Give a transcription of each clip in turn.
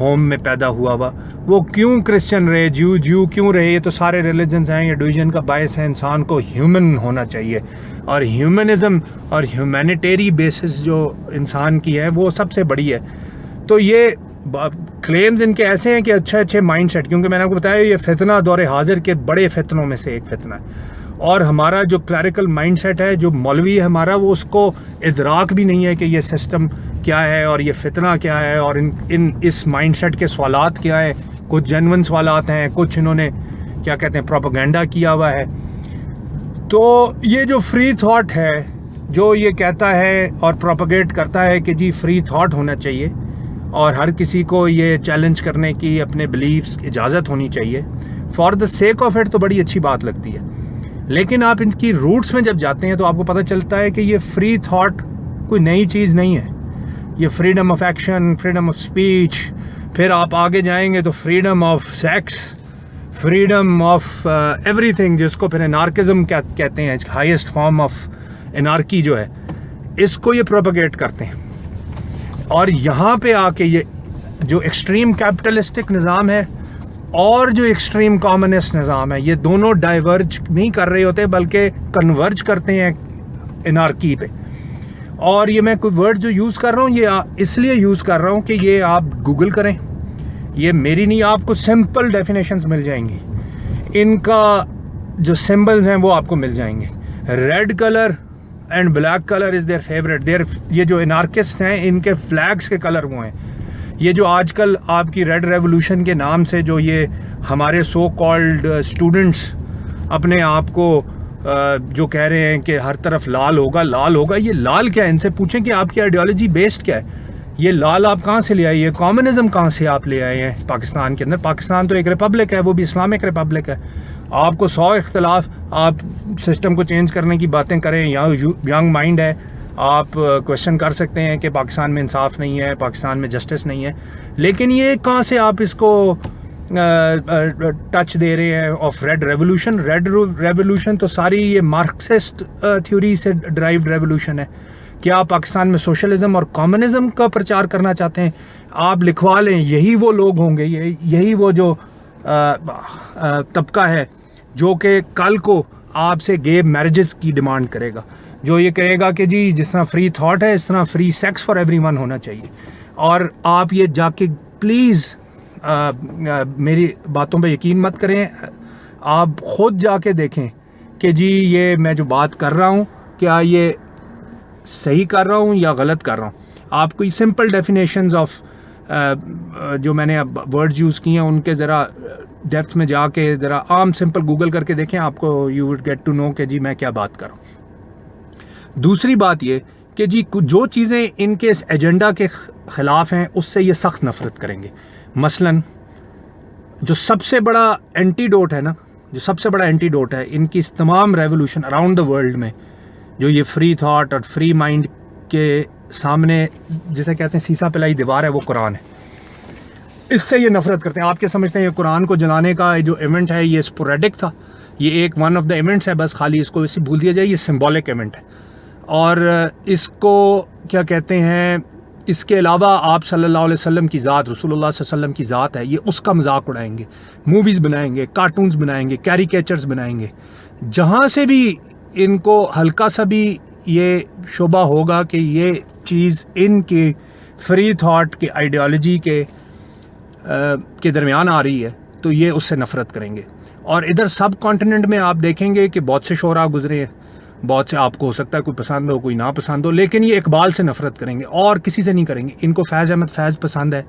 Home میں پیدا ہوا وہ کیوں کرسچن رہے، جیو کیوں رہے، یہ تو سارے ریلیجنز ہیں، یہ ڈویژن کا باعث ہے. انسان کو ہیومن ہونا چاہیے، اور ہیومنزم اور ہیومینیٹیری بیسس جو انسان کی ہے وہ سب سے بڑی ہے. تو یہ کلیمز ان کے ایسے ہیں کہ اچھے مائنڈ سیٹ، کیونکہ میں نے آپ کو بتایا یہ فتنہ دور حاضر کے بڑے فتنوں میں سے ایک فتنہ ہے. اور ہمارا جو کلیریکل مائنڈ سیٹ ہے، جو مولوی ہے ہمارا، وہ اس کو ادراک بھی نہیں ہے کہ یہ سسٹم کیا ہے اور یہ فتنہ کیا ہے، اور اس مائنڈ سیٹ کے سوالات کیا ہے. کچھ جینون سوالات ہیں، کچھ انہوں نے کیا کہتے ہیں پروپیگنڈا کیا ہوا ہے. تو یہ جو فری تھاٹ ہے، جو یہ کہتا ہے اور پروپیگیٹ کرتا ہے کہ جی فری تھاٹ ہونا چاہیے اور ہر کسی کو یہ چیلنج کرنے کی اپنے بلیفز کی اجازت ہونی چاہیے، for the sake of it تو بڑی اچھی بات لگتی ہے. لیکن آپ ان کی روٹس میں جب جاتے ہیں تو آپ کو پتہ چلتا ہے کہ یہ فری تھاٹ کوئی نئی چیز نہیں ہے. یہ freedom of action, freedom of speech, پھر آپ آگے جائیں گے تو freedom of sex, freedom of ایوری تھنگ، جس کو پھر انارکزم کہتے ہیں، ہائیسٹ فارم آف انارکی جو ہے، اس کو یہ پروپیگیٹ کرتے ہیں. اور یہاں پہ آ کے یہ جو ایکسٹریم کیپٹلسٹک نظام ہے اور جو ایکسٹریم کامنسٹ نظام ہے، یہ دونوں ڈائیورج نہیں کر رہے ہوتے بلکہ کنورج کرتے ہیں انارکی پہ. اور یہ میں کوئی ورڈ جو یوز کر رہا ہوں یہ اس لیے یوز کر رہا ہوں کہ یہ آپ گوگل کریں، یہ میری نہیں، آپ کو سمپل ڈیفینیشنز مل جائیں گی. ان کا جو سمبلز ہیں وہ آپ کو مل جائیں گے. Red colour and black colour is their favourite. یہ جو انارکسٹ ہیں ان کے فلیگس کے کلر وہ ہیں. یہ جو آج کل آپ کی ریڈ ریولوشن کے نام سے جو یہ ہمارے سو کالڈ اسٹوڈنٹس اپنے آپ کو جو کہہ رہے ہیں کہ ہر طرف لال ہوگا، یہ لال کیا ہے؟ ان سے پوچھیں کہ آپ کی آئیڈیالوجی بیسڈ کیا ہے. یہ لال آپ کہاں سے لے آئے؟ یہ کامنزم کہاں سے آپ لے آئے ہیں پاکستان کے اندر؟ پاکستان تو ایک ریپبلک ہے، وہ بھی اسلامک ریپبلک ہے. آپ کو 100 اختلاف، آپ سسٹم کو چینج کرنے کی باتیں کریں، یا ینگ مائنڈ ہے، آپ کوشچن کر سکتے ہیں کہ پاکستان میں انصاف نہیں ہے، پاکستان میں جسٹس نہیں ہے. لیکن یہ کہاں سے آپ اس کو ٹچ دے رہے ہیں of red revolution? Red revolution تو ساری یہ مارکسسٹ تھیوری سے ڈرائیوڈ ریولوشن ہے. کیا آپ پاکستان میں سوشلزم اور کمیونزم کا پرچار کرنا چاہتے ہیں؟ آپ لکھوا لیں، یہی وہ لوگ ہوں گے، یہی وہ جو طبقہ ہے جو کہ کل کو آپ سے گے میرجز کی ڈیمانڈ کرے گا، جو یہ کہے گا کہ جی جس طرح فری تھاٹ ہے اس طرح free sex for everyone ہونا چاہیے. اور آپ یہ جا کے پلیز میری باتوں پہ یقین مت کریں، آپ خود جا کے دیکھیں کہ جی یہ میں جو بات کر رہا ہوں کیا یہ صحیح کر رہا ہوں یا غلط کر رہا ہوں. آپ کوئی سمپل ڈیفینیشنز آف جو میں نے اب ورڈز یوز کیے ہیں ان کے ذرا ڈیپتھ میں جا کے ذرا عام سمپل گوگل کر کے دیکھیں، آپ کو you would get to know کہ جی میں کیا بات کر رہا ہوں. دوسری بات یہ کہ جی جو چیزیں ان کے اس ایجنڈا کے خلاف ہیں اس سے یہ سخت نفرت کریں گے. مثلا جو سب سے بڑا اینٹی ڈوٹ ہے نا، جو سب سے بڑا اینٹی ڈوٹ ہے ان کی اس تمام ریولوشن اراؤنڈ دا ورلڈ میں، جو یہ فری تھاٹ اور فری مائنڈ کے سامنے جسے کہتے ہیں سیسا پلائی دیوار ہے، وہ قرآن ہے. اس سے یہ نفرت کرتے ہیں. آپ کیا سمجھتے ہیں یہ قرآن کو جلانے کا جو ایونٹ ہے یہ اسپوریڈک تھا؟ یہ ایک ون آف دا ایونٹس ہے، بس خالی اس کو ویسے بھول دیا جائے، یہ سمبولک ایونٹ ہے. اور اس کو کیا کہتے ہیں، اس کے علاوہ آپ صلی اللہ علیہ وسلم کی ذات، رسول اللہ صلی اللہ علیہ وسلم کی ذات ہے، یہ اس کا مذاق اڑائیں گے، موویز بنائیں گے، کارٹونز بنائیں گے، کیریکیچرز بنائیں گے. جہاں سے بھی ان کو ہلکا سا بھی یہ شبہ ہوگا کہ یہ چیز ان کی فری تھاٹ کے آئیڈیالوجی کے درمیان آ رہی ہے تو یہ اس سے نفرت کریں گے. اور ادھر سب کانٹیننٹ میں آپ دیکھیں گے کہ بہت سے شعراء گزرے ہیں، بہت سے آپ کو ہو سکتا ہے کوئی پسند ہو کوئی نہ پسند ہو، لیکن یہ اقبال سے نفرت کریں گے اور کسی سے نہیں کریں گے. ان کو فیض احمد فیض پسند ہے،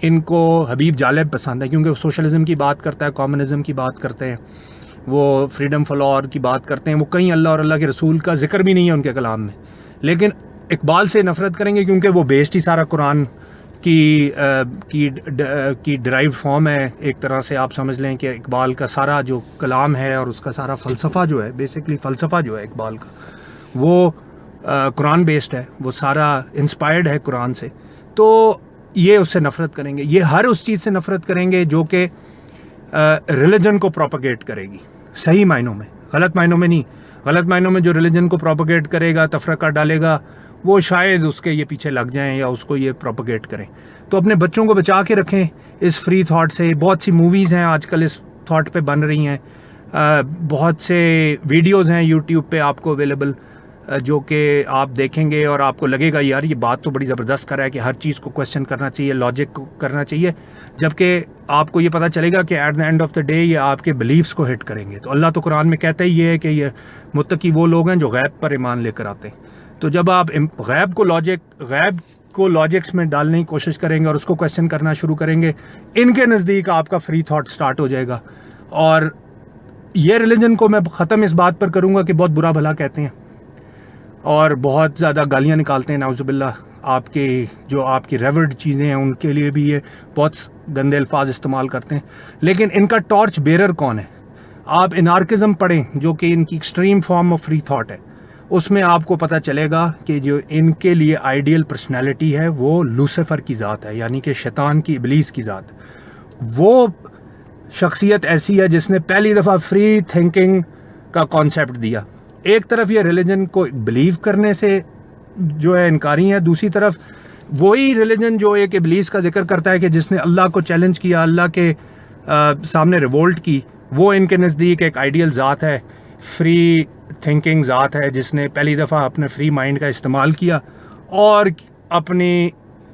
ان کو حبیب جالب پسند ہے کیونکہ وہ سوشلزم کی بات کرتا ہے، کمیونزم کی بات کرتے ہیں، وہ فریڈم فار آل کی بات کرتے ہیں، وہ کہیں اللہ اور اللہ کے رسول کا ذکر بھی نہیں ہے ان کے کلام میں. لیکن اقبال سے نفرت کریں گے کیونکہ وہ بیسڈ ہی سارا قرآن کی ڈرائیو فارم ہے. ایک طرح سے آپ سمجھ لیں کہ اقبال کا سارا جو کلام ہے اور اس کا سارا فلسفہ جو ہے، بیسکلی فلسفہ جو ہے اقبال کا، وہ قرآن بیسڈ ہے، وہ سارا انسپائرڈ ہے قرآن سے. تو یہ اس سے نفرت کریں گے. یہ ہر اس چیز سے نفرت کریں گے جو کہ ریلیجن کو پروپیگیٹ کرے گی، صحیح معنوں میں، غلط معنوں میں نہیں. غلط معنوں میں جو ریلیجن کو پروپیگیٹ کرے گا، تفرقہ ڈالے گا، وہ شاید اس کے یہ پیچھے لگ جائیں یا اس کو یہ پروپیگیٹ کریں. تو اپنے بچوں کو بچا کے رکھیں اس فری تھاٹ سے. بہت سی موویز ہیں آج کل اس تھاٹ پہ بن رہی ہیں, بہت سے ویڈیوز ہیں یوٹیوب پہ آپ کو اویلیبل, جو کہ آپ دیکھیں گے اور آپ کو لگے گا یار یہ بات تو بڑی زبردست کر رہا ہے کہ ہر چیز کو کویسچن کرنا چاہیے, لاجک کو کرنا چاہیے, جبکہ آپ کو یہ پتہ چلے گا کہ at the end of the day یہ آپ کے بلیفس کو ہٹ کریں گے. تو اللہ تو قرآن میں کہتا ہی یہ ہے کہ یہ متقی وہ لوگ ہیں جو غیب پر ایمان لے کر آتے ہیں. تو جب آپ غیب کو لاجکس میں ڈالنے کی کوشش کریں گے اور اس کو کویسچن کرنا شروع کریں گے, ان کے نزدیک آپ کا فری تھاٹ سٹارٹ ہو جائے گا. اور یہ ریلیجن کو میں ختم اس بات پر کروں گا کہ بہت برا بھلا کہتے ہیں اور بہت زیادہ گالیاں نکالتے ہیں, نعوذ باللہ. آپ کی ریورڈ چیزیں ہیں ان کے لیے بھی یہ بہت گندے الفاظ استعمال کرتے ہیں. لیکن ان کا ٹارچ بیرر کون ہے؟ آپ انارکزم پڑھیں جو کہ ان کی extreme form of free thought ہے, اس میں آپ کو پتہ چلے گا کہ جو ان کے لیے آئیڈیل پرسنالٹی ہے وہ لوسیفر کی ذات ہے, یعنی کہ شیطان کی, ابلیس کی ذات. وہ شخصیت ایسی ہے جس نے پہلی دفعہ فری تھنکنگ کا کانسیپٹ دیا. ایک طرف یہ ریلیجن کو بلیو کرنے سے جو ہے انکاری ہے, دوسری طرف وہی ریلیجن جو ایک ابلیس کا ذکر کرتا ہے کہ جس نے اللہ کو چیلنج کیا, اللہ کے سامنے ریوولٹ کی, وہ ان کے نزدیک ایک آئیڈیل ذات ہے, فری تھنکنگ ذات ہے جس نے پہلی دفعہ اپنے فری مائنڈ کا استعمال کیا اور اپنی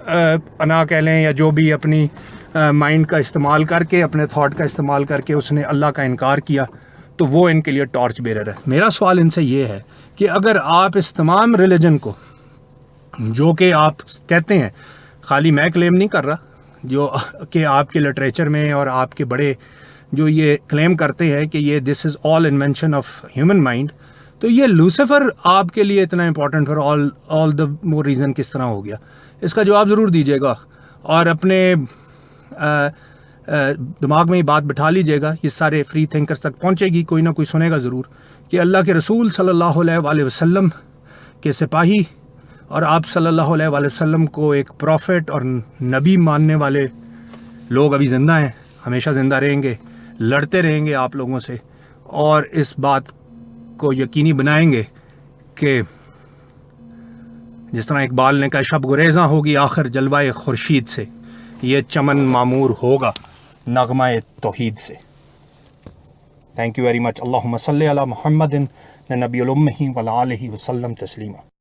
انا کہہ لیں یا جو بھی اپنی مائنڈ کا استعمال کر کے, اپنے تھاٹ کا استعمال کر کے اس نے اللہ کا انکار کیا. تو وہ ان کے لیے ٹارچ بیرر ہے. میرا سوال ان سے یہ ہے کہ اگر آپ اس تمام ریلیجن کو, جو کہ آپ کہتے ہیں, خالی میں کلیم نہیں کر رہا, جو کہ آپ کے لٹریچر میں اور آپ کے بڑے جو یہ کلیم کرتے ہیں کہ یہ دس از آل انوینشن آف ہیومن مائنڈ, تو یہ لوسیفر آپ کے لیے اتنا important for all the more reason کس طرح ہو گیا؟ اس کا جواب ضرور دیجیے گا اور اپنے دماغ میں یہ بات بٹھا لیجیے گا, یہ سارے فری تھنکرز تک پہنچے گی, کوئی نہ کوئی سنے گا ضرور, کہ اللہ کے رسول صلی اللہ علیہ وآلہ وسلم کے سپاہی اور آپ صلی اللہ علیہ وآلہ وسلم کو ایک پروفٹ اور نبی ماننے والے لوگ ابھی زندہ ہیں, ہمیشہ زندہ رہیں گے, لڑتے رہیں گے آپ لوگوں سے, اور اس بات کو یقینی بنائیں گے کہ جس طرح اقبال نے کہا شب گریزاں ہوگی آخر جلوہ خورشید سے, یہ چمن معمور ہوگا نغمہ توحید سے. Thank you very much. اللہم صلی علی محمد نبی الامہ وعلی آلہ وسلم تسلیما.